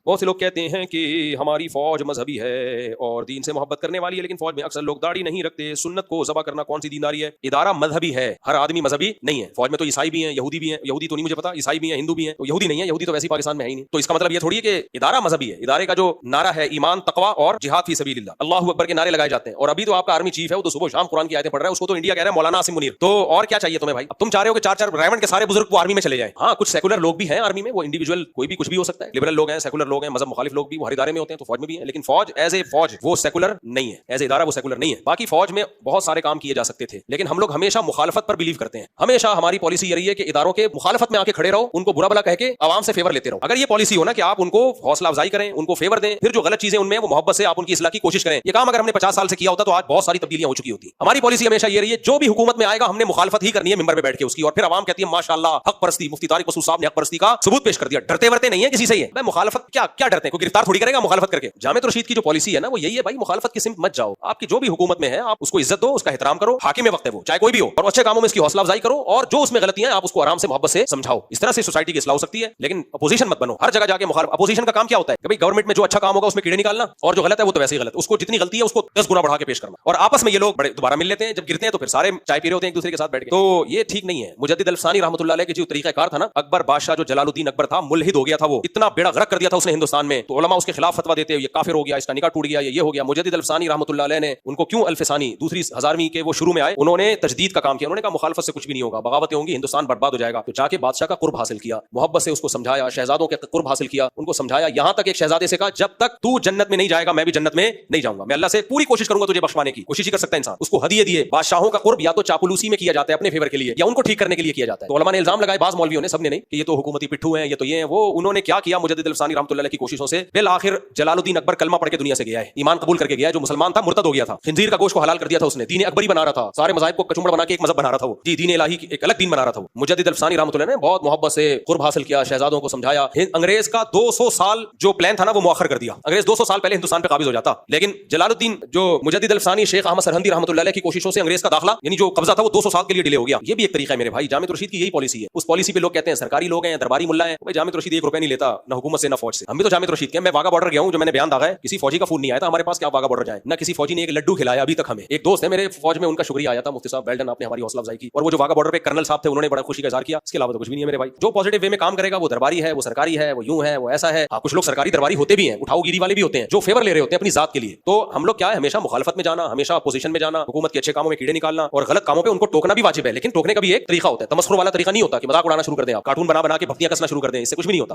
بہت سے لوگ کہتے ہیں کہ ہماری فوج مذہبی ہے اور دین سے محبت کرنے والی ہے، لیکن فوج میں اکثر لوگ داڑھی نہیں رکھتے، سنت کو ذبح کرنا کون سی دینداری ہے؟ ادارہ مذہبی ہے، ہر آدمی مذہبی نہیں ہے۔ فوج میں تو عیسائی بھی ہیں، یہودی بھی ہیں، یہودی تو نہیں مجھے پتا، عیسائی بھی ہیں، ہندو بھی ہیں، تو یہودی نہیں ہے، یہودی تو ویسے ہی پاکستان میں ہے ہی نہیں۔ تو اس کا مطلب یہ تھوڑی ہے کہ ادارہ مذہبی ہے۔ ادارے کا جو نعرہ ہے ایمان، تقوی اور جہاد فی سبیل اللہ، اللہ اکبر کے نعرے لگائے جاتے ہیں۔ اور ابھی تو آپ کا آرمی چیف ہے، وہ تو صبح شام قرآن کی آیتیں پڑھ رہا ہے، اس کو تو انڈیا کہہ رہا ہے مولانا عاصم منیر۔ تو اور کیا چاہیے تمہیں بھائی؟ اب تم چاہ رہے ہو کہ چار چار ریونڈ کے سارے بزرگ کو آرمی میں چلے جائیں۔ ہاں کچھ سیکولر لوگ بھی ہیں آرمی میں، وہ انڈیویجول کوئی بھی کچھ بھی ہو سکتا ہے، لبرل لوگ ہیں، سیکولر لوگ ہیں، مذہب مخالف لوگ بھی وہ ہر ادارے میں ہوتے ہیں، تو فوج میں بھی ہیں۔ لیکن فوج ایز اے فوج وہ سیکولر نہیں ہے، ایز اے ادارہ وہ سیکولر نہیں ہے۔ باقی فوج میں بہت سارے کام کیے جا سکتے تھے، لیکن ہم لوگ ہمیشہ مخالفت پر بلیو کرتے ہیں۔ ہمیشہ ہماری پالیسی یہ رہی ہے کہ اداروں کے مخالفت میں آ کے کھڑے رہو، ان کو برا بھلا کہہ کے عوام سے فیور لیتے رہو۔ اگر یہ پالیسی ہو نا کہ آپ ان کو حوصلہ افزائی کریں، ان کو فیور دیں، پھر جو غلط چیزیں ان میں وہ محبت سے آپ ان کی اصلاح کی کوشش کریں، یہ کام اگر ہم نے 50 سال سے کیا ہوتا تو آج بہت ساری تبدیلیاں ہو چکی ہوتی۔ ہماری پالیسی ہمیشہ یہ رہی ہے جو بھی حکومت میں آئے گا ہم نے مخالفت ہی کرنی ہے ممبر پہ بیٹھ کے اس کی، اور پھر عوام کہتی ہے ماشاءاللہ حق پرستی، مفتی طارق مسعود صاحب نے حق پرستی کا ثبوت پیش کر دیا۔ ڈرتے ورتے نہیں ہے کسی سے، یہ میں مخالفت کیا ڈرتے ہیں؟ کوئی گرفتار تھوڑی کرے گا مخالفت کر کے۔ جامع رشید کی جو پالیسی ہے نا وہ یہی ہے بھائی، مخالفت کی سمت مت جاؤ۔ آپ کی جو بھی حکومت میں ہے آپ اس کو عزت دو، اس کا احترام کرو، حاکم وقت ہے وہ چاہے کوئی بھی ہو، اور اچھے کاموں میں اس کی حوصلہ افزائی کرو، اور جو اس میں غلطیاں ہیں آپ اس کو آرام سے محبت سے سمجھاؤ۔ اس طرح سے سوسائٹی کی اصلاح ہو سکتی ہے، لیکن اپوزیشن مت بنو، ہر جگہ جا کے مخالف۔ اپوزیشن کا کام کیا ہوتا ہے کہ بھائی گورنمنٹ میں جو اچھا کام ہوگا اس میں کیڑے نکالنا، اور جو غلط ہے وہ تو ویسے ہی غلط، اس کو جتنی غلطی ہے اس کو 10 گنا بڑھا کے پیش کرنا، اور آپس میں یہ لوگ بڑے دوبارہ مل لیتے ہیں، جب گرتے ہیں تو پھر سارے چائے پی رہے ہوتے ہیں ایک دوسرے کے ساتھ بیٹھ کے۔ تو یہ ٹھیک نہیں ہے۔ مجدد الفسانی رحمۃ اللہ علیہ کے جو طریقہ کار تھا نا، اکبر بادشاہ جو جلال الدین اکبر تھا ملحد ہو گیا تھا، وہ اتنا بیڑا غرق کر دیا تھا اس نے ہندوستان میں، تو علماء اس کے خلاف فتویٰ دیتے یہ کافر ہو گیا، اس کا نکاح ٹوٹ گیا، یہ ہو گیا۔ مجدد الفسانی رحمۃ اللہ علیہ نے ان کو کیوں الفسانی دوسری ہزارویں کے وہ شروع میں آئے، انہوں نے تجدید کا کام کیا، انہوں نے کہا مخالفت سے کچھ بھی نہیں ہوگا، بغاوتیں ہوں گی، ہندوستان برباد ہو جائے گا۔ تو جا کے بادشاہ کا قرب حاصل کیا، محبت سے اس کو سمجھایا، شہزادوں کے قرب حاصل کیا، ان کو سمجھایا، یہاں تک ایک شہزادے سے کہا جب تک تو جنت میں نہیں جائے گا میں بھی جنت میں نہیں جاؤں گا، میں اللہ سے پوری کوشش کروں گا تجھے بخشوانے کی، کوشش ہی کر سکتا ہے انسان۔ اس کو ہدیے دیے۔ بادشاہوں کا قرب یا تو چاپلوسی میں کیا جاتا ہے اپنے فیور کے لیے، یا ان کو ٹھیک کرنے کے لیے کیا جاتا ہے۔ تو علماء نے الزام لگائے، بعض مولویوں نے، سب نے نہیں، کہ یہ تو حکومتی پٹھو ہیں، یہ تو یہ ہیں وہ۔ انہوں نے کیا کیا؟ مجدد الفسانی رحمۃ اللہ علیہ کی کوششوں سے بالآخر جلال الدین اکبر کلمہ پڑھ کے دنیا سے گیا ہے، ایمان قبول کر کے گیا ہے۔ جو مسلمان تھا مرتد ہو گیا تھا، خنزیر کا گوشت کو حلال کر دیا تھا اس نے، دین اکبری بنا رہا تھا، سارے مذاہب کو کچمبڑ بنا کے ایک مذہب بنا رہا تھا وہ، جی دین الہی ایک الگ دین بنا رہا تھا وہ۔ مجدد الفسانی رحمۃ اللہ نے بہت محبت سے قرب حاصل کیا، شہزادوں کو سمجھایا۔ انگریز کا 200 سال جو پلان تھا نا وہ مؤخر کر دیا، انگریز 200 سال پہلے ہندوستان پہ قابض ہو جاتا، لیکن جلال الدین جو مجدد الفسانی شیخ احمد سرہندی رحمۃ اللہ علیہ کی کوششوں سے انگریز کا داخلہ یعنی جو قبضہ تھا وہ 200 سال کے لیے ڈیلے ہو گیا۔ یہ بھی ایک طریقہ ہے میرے بھائی، جامع رشید کی یہی پالیسی ہے۔ اس پالیسی پہ لوگ کہتے ہیں سرکاری لوگ ہیں، درباری ملا ہیں، بھائی جامع رشید 1 روپے نہیں لیتا نہ حکومت سے نہ فوج سے۔ ہم بھی تو جامع رشید کے، میں واگا بارڈر گیا ہوں، جو میں نے بیان داغا ہے، کسی فوجی کا فون نہیں آیا تھا ہمارے پاس کہ آپ واگا بارڈر جائیں، نہ کسی فوجی نے ایک لڈو کھلایا ابھی تک ہمیں۔ ایک دوست ہے میرے فوج میں، ان کا شکریہ آیا تھا، مفتی صاحب ویل ڈن، آپ نے ہماری حوصلہ افزائی کی، اور وہ جو واگا بارڈر پہ کرنل صاحب تھے انہوں نے بڑا خوشی کا اظہار کیا۔ اس کے علاوہ تو کچھ بھی نہیں ہے میرے بھائی۔ جو پازیٹیو وے میں کام کرے گا وہ درباری ہے، وہ سرکاری ہے، وہ یوں ہے، وہ ایسا ہے۔ کچھ لوگ سرکاری درباری ہوتے بھی ہیں، اٹھاؤ گیری والے بھی ہوتے ہیں، جو فیور لے رہے ہوتے ہیں اپنی ذات کے لیے۔ تو ہم لوگ کیا ہے، ہمیشہ مخالفت میں جانا، ہمیشہ اپوزیشن میں جانا، حکومت کے اچھے کاموں میں کیڑے نکالنا، اور غلط کاموں پہ ان کو ٹوکنا بھی واجب ہے، لیکن ٹوکنے کا بھی ایک طریقہ ہوتا ہے، تمسخر والا طریقہ نہیں ہوتا کہ مذاق اڑانا شروع کر دیں، آپ کارٹون بنا کے بھکتیاں کسنا شروع کر دیں، اس سے کچھ بھی نہیں ہوتا۔